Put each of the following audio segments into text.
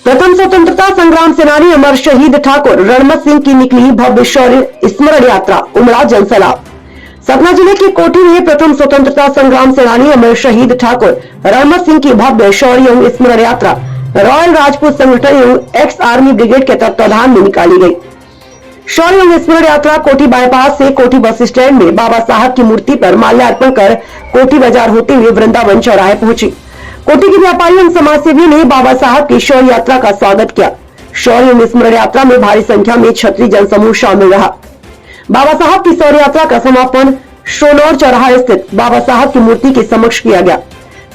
प्रथम स्वतंत्रता संग्राम सेनानी अमर शहीद ठाकुर रणमत सिंह की निकली भव्य शौर्य स्मरण यात्रा, उमड़ा जनसैलाब। सतना जिले की कोठी में प्रथम स्वतंत्रता संग्राम सेनानी अमर शहीद ठाकुर रणमत सिंह की भव्य शौर्य स्मरण यात्रा रॉयल राजपूत संगठन एवं एक्स आर्मी ब्रिगेड के तत्वाधान में निकाली गई। शौर्य स्मरण यात्रा कोठी बाईपास से कोठी बस स्टैंड में बाबा साहब की मूर्ति पर माल्यार्पण कर कोठी बाजार होते हुए वृंदावन चौराहे पहुंची। कोठी के व्यापारी एवं समाजसेवी ने बाबा साहब की शौर्य यात्रा का स्वागत किया। शौर्य स्मरण यात्रा में भारी संख्या में क्षत्रिय जनसमूह शामिल रहा। बाबा साहब की शौर्य यात्रा का समापन शोनौर चौराहा स्थित बाबा साहब की मूर्ति के समक्ष किया गया।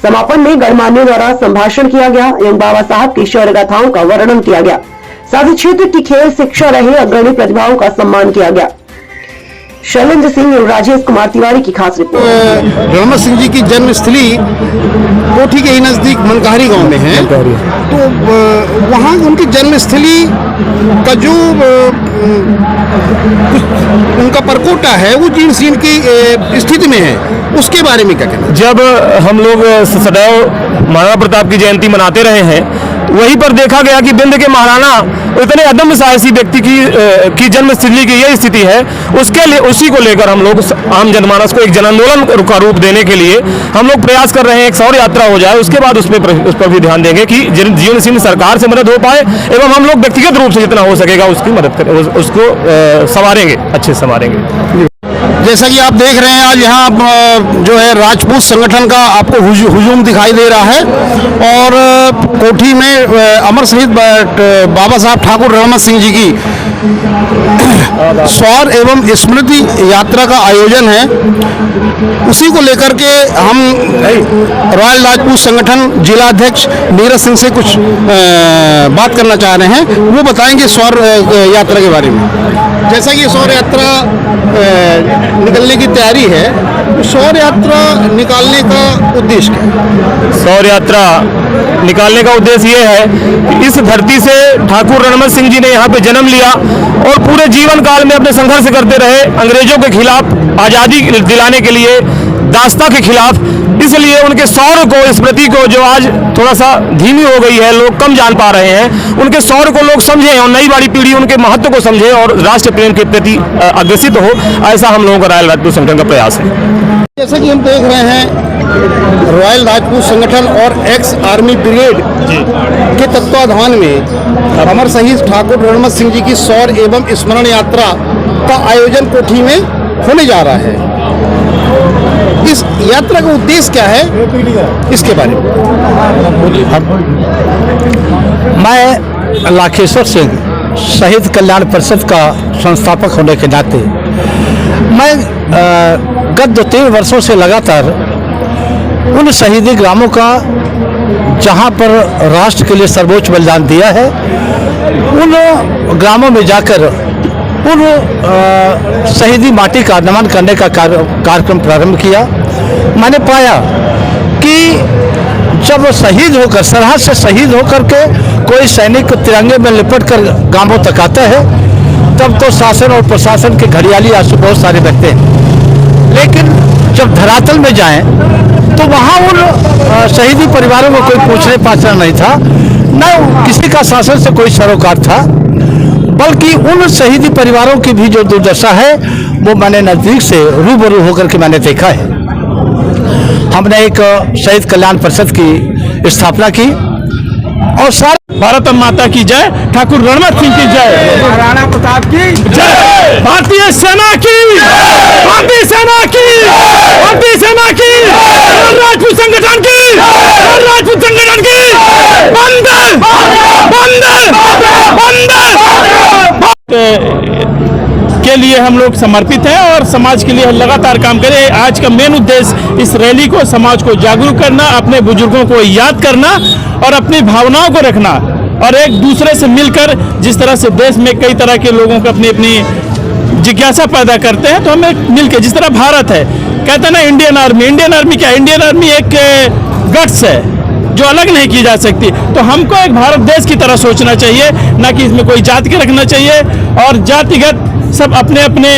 समापन में गणमान्यों द्वारा संभाषण किया गया एवं बाबा साहब की शौर्य गाथाओं का वर्णन किया गया। साथ ही क्षेत्र की खेल शिक्षा रहे अग्रणी प्रतिभाओं का सम्मान किया गया। शैलेंद्र सिंह और राजेश कुमार तिवारी की खास रिपोर्ट। रणमत सिंह जी की जन्मस्थली कोठी के ही नजदीक मनकाहरी गांव में है, तो वहाँ उनकी जन्मस्थली का जो उनका परकोटा है वो जीर्ण शीर्ण की स्थिति में है, उसके बारे में क्या कहना? जब हम लोग सदैव महाराणा प्रताप की जयंती मनाते रहे हैं, वहीं पर देखा गया कि बिंद के महाराणा इतने अदम्य साहसी व्यक्ति की जन्मस्थली की यह स्थिति है। उसके लिए उसी को लेकर हम लोग आम जनमानस को एक जन आंदोलन का रूप देने के लिए हम लोग प्रयास कर रहे हैं। एक शौर्य यात्रा हो जाए, उसके बाद उस पर भी ध्यान देंगे कि जीर्ण शीर्ण सरकार से मदद हो पाए एवं हम लोग व्यक्तिगत रूप से जितना हो सकेगा उसकी मदद करें, उसको संवारेंगे, अच्छे से संवारेंगे। जैसा कि आप देख रहे हैं, आज यहाँ जो है राजपूत संगठन का आपको हुजूम दिखाई दे रहा है और कोठी में अमर शहीद बाबा साहब ठाकुर रणमत सिंह जी की शौर्य एवं स्मृति यात्रा का आयोजन है। उसी को लेकर के हम रॉयल राजपूत संगठन जिला अध्यक्ष नीरज सिंह से कुछ बात करना चाह रहे हैं। वो बताएंगे शौर्य यात्रा के बारे में। जैसा कि शौर्य यात्रा निकलने की तैयारी है, तो शौर्य यात्रा निकालने का उद्देश्य क्या है? शौर्य यात्रा निकालने का उद्देश्य ये है कि इस धरती से ठाकुर रणमत सिंह जी ने यहाँ पे जन्म लिया और पूरे जीवन काल में अपने संघर्ष करते रहे, अंग्रेजों के खिलाफ, आज़ादी दिलाने के लिए, दास्ता के खिलाफ। इसलिए उनके शौर्य को, स्मृति को जो आज थोड़ा सा धीमी हो गई है, लोग कम जान पा रहे हैं, उनके शौर्य को लोग समझें और नई बड़ी पीढ़ी उनके महत्व को समझे और राष्ट्र प्रेम के प्रति अग्रसित हो, ऐसा हम लोगों का रॉयल राजपूत संगठन का प्रयास है। जैसा कि हम देख रहे हैं, रॉयल राजपूत संगठन और एक्स आर्मी ब्रिगेड के तत्वाधान में अमर शहीद ठाकुर रणमत सिंह जी की शौर्य एवं स्मरण यात्रा का आयोजन कोठी में होने जा रहा है। इस यात्रा का उद्देश्य क्या है, इसके बारे में मैं लाखेश्वर सिंह, शहीद कल्याण परिषद का संस्थापक होने के नाते मैं गत 2-3 वर्षों से लगातार उन शहीदी ग्रामों का जहां पर राष्ट्र के लिए सर्वोच्च बलिदान दिया है, उन ग्रामों में जाकर उन शहीदी माटी का नमन करने का कार्यक्रम प्रारंभ किया। मैंने पाया कि जब शहीद होकर, सरहद से शहीद होकर के कोई सैनिक तिरंगे में लिपट कर गांवों तक आता है, तब तो शासन और प्रशासन के घड़ियाली आंसू बहुत सारे बहते हैं। लेकिन जब धरातल में जाएं तो वहाँ उन शहीदी परिवारों को कोई पूछने पाछना नहीं था, न किसी का शासन से कोई सरोकार था, बल्कि उन शहीदी परिवारों की भी जो दुर्दशा है वो मैंने नजदीक से रूबरू होकर के मैंने देखा है। हमने एक शहीद कल्याण परिषद की स्थापना की और सारे भारत माता की जय, ठाकुर रणमत सिंह की जय, महाराणा प्रताप की जय, भारतीय सेना की, भारतीय सेना की, भारतीय सेना की, राजपूत संगठन की, राजपूत संगठन की, वंदे वंदे वंदे के लिए हम लोग समर्पित हैं और समाज के लिए लगातार काम करें। आज का मेन उद्देश्य इस रैली को, समाज को जागरूक करना, अपने बुजुर्गों को याद करना और अपनी भावनाओं को रखना और एक दूसरे से मिलकर, जिस तरह से देश में कई तरह के लोगों को अपनी अपनी जिज्ञासा पैदा करते हैं, तो हमें मिलकर, जिस तरह भारत है, कहते हैं ना इंडियन आर्मी, इंडियन आर्मी क्या, इंडियन आर्मी एक गट्स है जो अलग नहीं की जा सकती। तो हमको एक भारत देश की तरह सोचना चाहिए, ना कि इसमें कोई जाति के रखना चाहिए और जातिगत सब अपने अपने